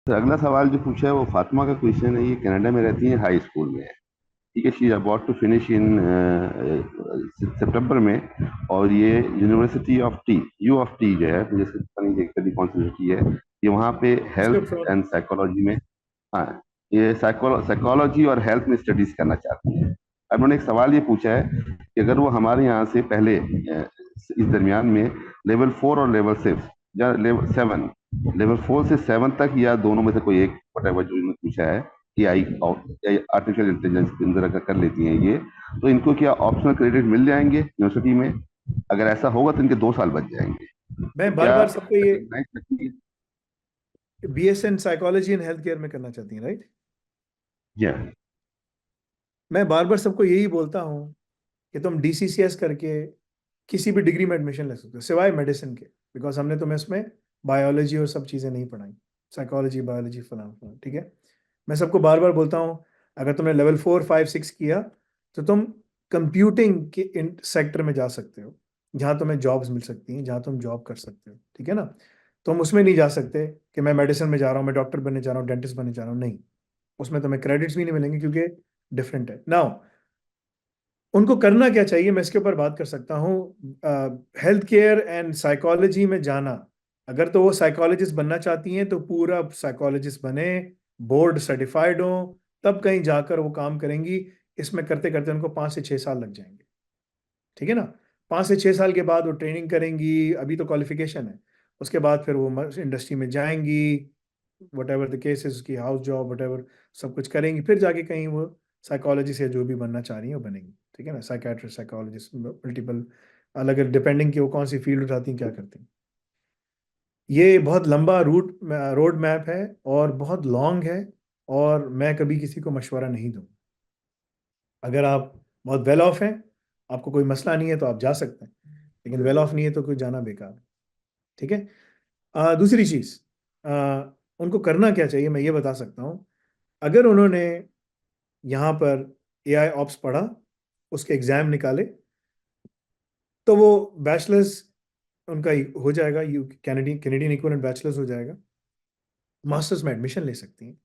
तो अगला सवाल जो पूछा है वो फातिमा का क्वेश्चन है। ये कनाडा में रहती है, हाई स्कूल में है। ठीक है, she is about to finish in September में। और ये university of T, U of T जो है, मुझे इसका पता नहीं कि कौन सी यूनिवर्सिटी है। ये वहाँ पे उसके हेल्थ फ्रॉड। एंड साइकोलॉजी में, हाँ, ये साइकोलॉजी और हेल्थ में स्टडीज करना चाहती है। अब उन्होंने एक सवाल ये पूछा है कि अगर वो हमारे यहाँ से पहले इस दरमियान में लेवल 4 और लेवल 6 या लेवल 7, लेवल 4 से 7 तक, या दोनों में से कोई एक, वटेवर जो इन्होंने पूछा है, कि आई आर्टिफिशियल इंटेलिजेंस के अंदर अगर कर लेती हैं ये, तो इनको क्या ऑप्शनल क्रेडिट मिल जाएंगे यूनिवर्सिटी में? अगर ऐसा होगा तो इनके 2 साल बच जाएंगे। तो मैं बार क्या बार सबको ये रिकॉग्नाइज करती है? BSN psychology and health care में करना चाहती हैं, राइट? जी मैं बार बार सबको यही बोलता हूँ कि तुम DCCS करके किसी भी डिग्री में एडमिशन ले सकते हो सिवाय मेडिसिन के, बिकॉज हमने तुम्हें इसमें बायोलॉजी और सब चीज़ें नहीं पढ़ाई, साइकोलॉजी बायोलॉजी फलाना फलाना, ठीक है। मैं सबको बार बार बोलता हूँ, अगर तुमने लेवल 4 5 6 किया तो तुम कंप्यूटिंग के इन सेक्टर में जा सकते हो, जहाँ तुम्हें जॉब्स मिल सकती हैं, जहाँ तुम जॉब कर सकते हो, ठीक है ना। तुम उसमें नहीं जा सकते कि मैं मेडिसिन में जा रहा हूँ, मैं डॉक्टर बनने जा रहा हूँ, डेंटिस्ट बनने जा रहा हूँ, नहीं। उसमें तुम्हें क्रेडिट्स भी नहीं मिलेंगे क्योंकि डिफरेंट है नाउ। उनको करना क्या चाहिए, मैं इसके ऊपर बात कर सकता हूँ। हेल्थ केयर एंड साइकोलॉजी में जाना, अगर तो वो साइकोलॉजिस्ट बनना चाहती हैं तो पूरा साइकोलॉजिस्ट बने, बोर्ड सर्टिफाइड हो, तब कहीं जाकर वो काम करेंगी। इसमें करते करते उनको 5 से 6 साल लग जाएंगे, ठीक है ना। 5 से 6 साल के बाद वो ट्रेनिंग करेंगी, अभी तो क्वालिफिकेशन है। उसके बाद फिर वो इंडस्ट्री में जाएंगी, वट एवर द केस की हाउस जॉब वट एवर, सब कुछ करेंगी, फिर जाके कहीं वो साइकोलॉजी से जो भी बनना चाह रही है वो बनेंगी, ठीक है ना। साइकेट्रिस्ट, साइकोलॉजिस्ट, मल्टीपल, अलग अलग डिपेंडिंग कि वो कौन सी फील्ड उठाती हैं, क्या करती हैं। ये बहुत लंबा रोड मैप है और बहुत लॉन्ग है, और मैं कभी किसी को मशवरा नहीं दूँ। अगर आप बहुत वेल ऑफ हैं, आपको कोई मसला नहीं है तो आप जा सकते हैं, लेकिन वेल ऑफ नहीं है तो कोई जाना बेकार है, ठीक है। दूसरी चीज़, उनको करना क्या चाहिए मैं ये बता सकता हूँ। अगर उन्होंने यहाँ पर AI ऑप्स पढ़ा, उसके एग्जाम निकाले, तो वो बैचलर्स उनका हो जाएगा, you Canadian Canadian equivalent bachelors हो जाएगा, मास्टर्स में एडमिशन ले सकती हैं,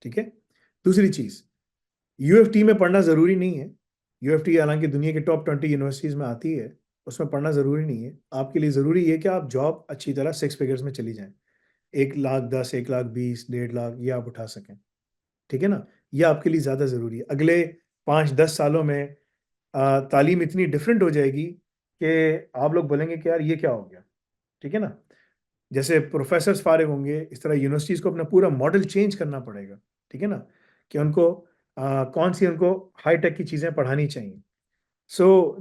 ठीक है। दूसरी चीज़, UFT में पढ़ना ज़रूरी नहीं है। UFT हालांकि दुनिया के टॉप 20 यूनिवर्सिटीज़ में आती है, उसमें पढ़ना ज़रूरी नहीं है। आपके लिए ज़रूरी है कि आप जॉब अच्छी तरह 6 फिगर्स में चली जाएं, 1,10,000, 1,20,000, 1,50,000 ये आप उठा सकें, ठीक है ना। ये आपके लिए ज़्यादा ज़रूरी है। अगले 5 10 सालों में तालीम इतनी डिफरेंट हो जाएगी कि आप लोग बोलेंगे कि यार ये क्या हो गया, ठीक है ना। जैसे प्रोफेसर्स फारिग होंगे, इस तरह यूनिवर्सिटीज़ को अपना पूरा मॉडल चेंज करना पड़ेगा, ठीक है ना, कि उनको कौन सी उनको हाई टेक की चीज़ें पढ़ानी चाहिए।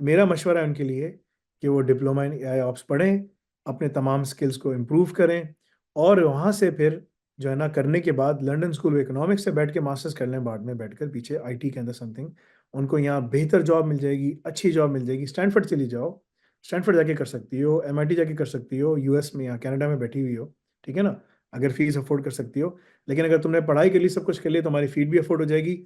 मेरा मशवरा है उनके लिए कि वो डिप्लोमा इन AI ऑप्स पढ़ें, अपने तमाम स्किल्स को इम्प्रूव करें, और वहाँ से फिर जो है ना, करने के बाद लंदन स्कूल ऑफ इकोनॉमिक्स से बैठ के मास्टर्स कर लें, बाद में बैठकर पीछे IT के अंदर समथिंग, उनको यहाँ बेहतर जॉब मिल जाएगी, अच्छी जॉब मिल जाएगी। स्टैनफोर्ड चली जाओ, स्टैनफोर्ड जाके कर सकती हो, MIT जाके कर सकती हो, US में या कनाडा में बैठी हुई हो, ठीक है ना, अगर फीस अफोर्ड कर सकती हो। लेकिन अगर तुमने पढ़ाई के लिए सब कुछ कर लिया तो हमारी फीस भी अफोर्ड हो जाएगी।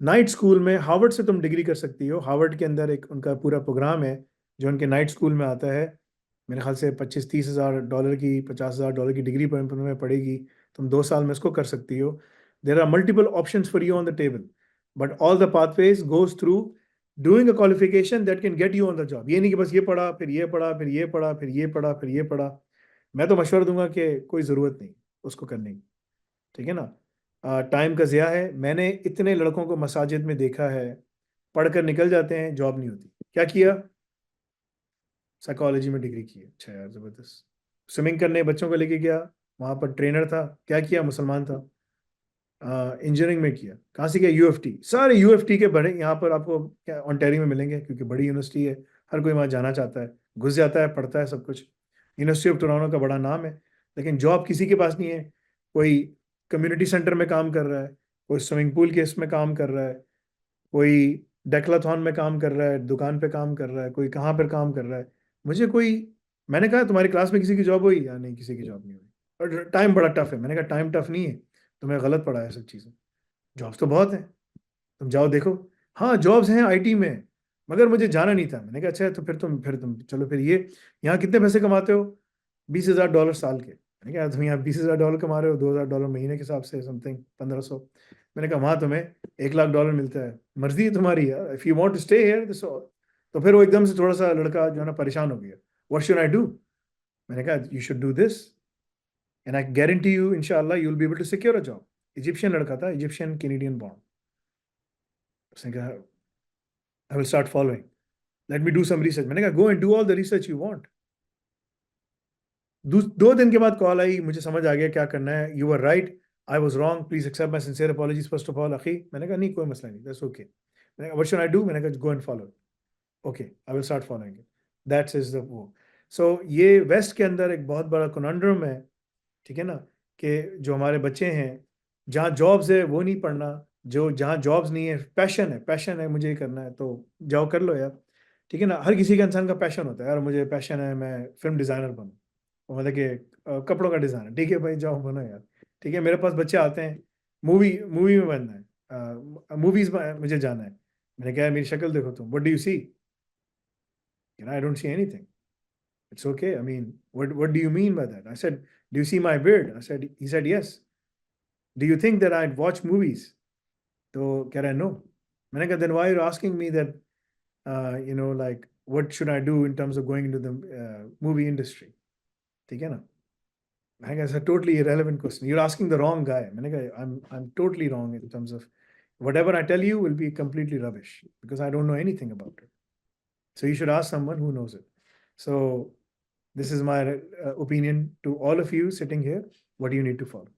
नाइट स्कूल में हार्वर्ड से तुम डिग्री कर सकती हो। हार्वर्ड के अंदर एक उनका पूरा प्रोग्राम है जो उनके नाइट स्कूल में आता है। मेरे ख्याल से 25 30 हज़ार डॉलर की, 50 हज़ार डॉलर की डिग्री में पड़ेगी। तुम 2 साल में इसको कर सकती हो। There are multiple option for you on the table, but all the pathways goes through doing a qualification that can get you on the job. ये नहीं कि बस ये पढ़ा फिर ये पढ़ा फिर ये पढ़ा फिर ये पढ़ा फिर ये पढ़ा। मैं तो मशवरा दूंगा कि कोई ज़रूरत नहीं उसको करने की, ठीक है ना। टाइम का ज़िया है। मैंने इतने लड़कों को मसाजिद में देखा है, पढ़कर निकल जाते हैं, जॉब नहीं होती। क्या किया? साइकोलॉजी में डिग्री की है, अच्छा यार ज़बरदस्त। स्विमिंग करने बच्चों को लेके गया, वहाँ पर ट्रेनर था, क्या किया, मुसलमान था। इंजीनियरिंग में किया, कहाँ से किया? UFT। सारे UFT के बड़े यहाँ पर आपको क्या ऑन्टेरियो में मिलेंगे, क्योंकि बड़ी यूनिवर्सिटी है, हर कोई वहाँ जाना चाहता है, घुस जाता है, पढ़ता है सब कुछ। यूनिवर्सिटी ऑफ टोरंटो का बड़ा नाम है, लेकिन जॉब किसी के पास नहीं है। कोई कम्युनिटी सेंटर में काम कर रहा है, कोई स्विमिंग पूल के इसमें काम कर रहा है, कोई डेक्लाथॉन में काम कर रहा है, दुकान पे काम कर रहा है, कोई कहाँ पर काम कर रहा है। मुझे कोई, मैंने कहा तुम्हारी क्लास में किसी की जॉब हुई? या नहीं, किसी की जॉब नहीं हुई। और टाइम बड़ा टफ है। मैंने कहा टाइम टफ नहीं है, तुम्हें गलत पड़ा है सब चीज़ें। जॉब्स तो बहुत हैं, तुम जाओ देखो। हाँ जॉब्स हैं IT में, मगर मुझे जाना नहीं था। मैंने कहा अच्छा, तो फिर तुम चलो फिर ये, यहाँ कितने पैसे कमाते हो? $20,000 साल के। मैंने कहा तुम यहाँ $20,000 कमा रहे हो, $2,000 महीने के हिसाब से, समथिंग 1500। मैंने कहा वहाँ तुम्हें $1,00,000 मिलता है, मर्जी है तुम्हारी यार, if you want to stay here this all. तो फिर वो एकदम से थोड़ा सा लड़का जो है ना परेशान हो गया, व्हाट शुड आई डू? मैंने कहा you should do this and I guarantee you इंशाल्लाह you will be able to secure a job. Egyptian लड़का था, इजिप्शियन कैनेडियन बॉन्ड। उसने कहा I will start following, let me do some research. मैंने कहा go and do all the research you want. 2 दिन के बाद कॉल आई, मुझे समझ आ गया क्या करना है। You are right, I was wrong, please accept my sincere apologies first of all Akhi. मैंने कहा नहीं कोई मसला नहीं, दैट्स ओके। मैंने कहा व्हाट शुड आई डू? मैंने कहा go and follow. Okay I will start following it, that's is the वो। सो ये वेस्ट के अंदर एक बहुत बड़ा कॉन्ड्रम है, ठीक है ना, कि जो हमारे बच्चे हैं, जहाँ जॉब्स है वो नहीं पढ़ना, जो जहाँ जॉब्स नहीं है, पैशन है मुझे ये करना है तो जाओ कर लो यार, ठीक है ना। हर किसी का इंसान का पैशन होता है, यार मुझे पैशन है मैं फिल्म डिज़ाइनर बनूँ, मतलब कि कपड़ों का डिज़ाइनर, ठीक है भाई जाओ बनो यार, ठीक है। मेरे पास बच्चे आते हैं मूवी मूवी में बनना है, मूवीज़ मुझे जाना है। मैंने कहा मेरी शक्ल देखो तुम, what do you see? I don't see anything. It's okay. I mean, what do you mean by that? I said, do you see my beard? He said, yes. Do you think that I'd watch movies? So, can I know? मैंने कहा, then why are you asking me that, like, what should I do in terms of going into the movie industry? ठीक है ना? मैंने कहा, it's a totally irrelevant question. You're asking the wrong guy. मैंने कहा, I'm totally wrong in terms of whatever I tell you will be completely rubbish because I don't know anything about it. So you should ask someone who knows it. So this is my opinion to all of you sitting here. What do you need to follow?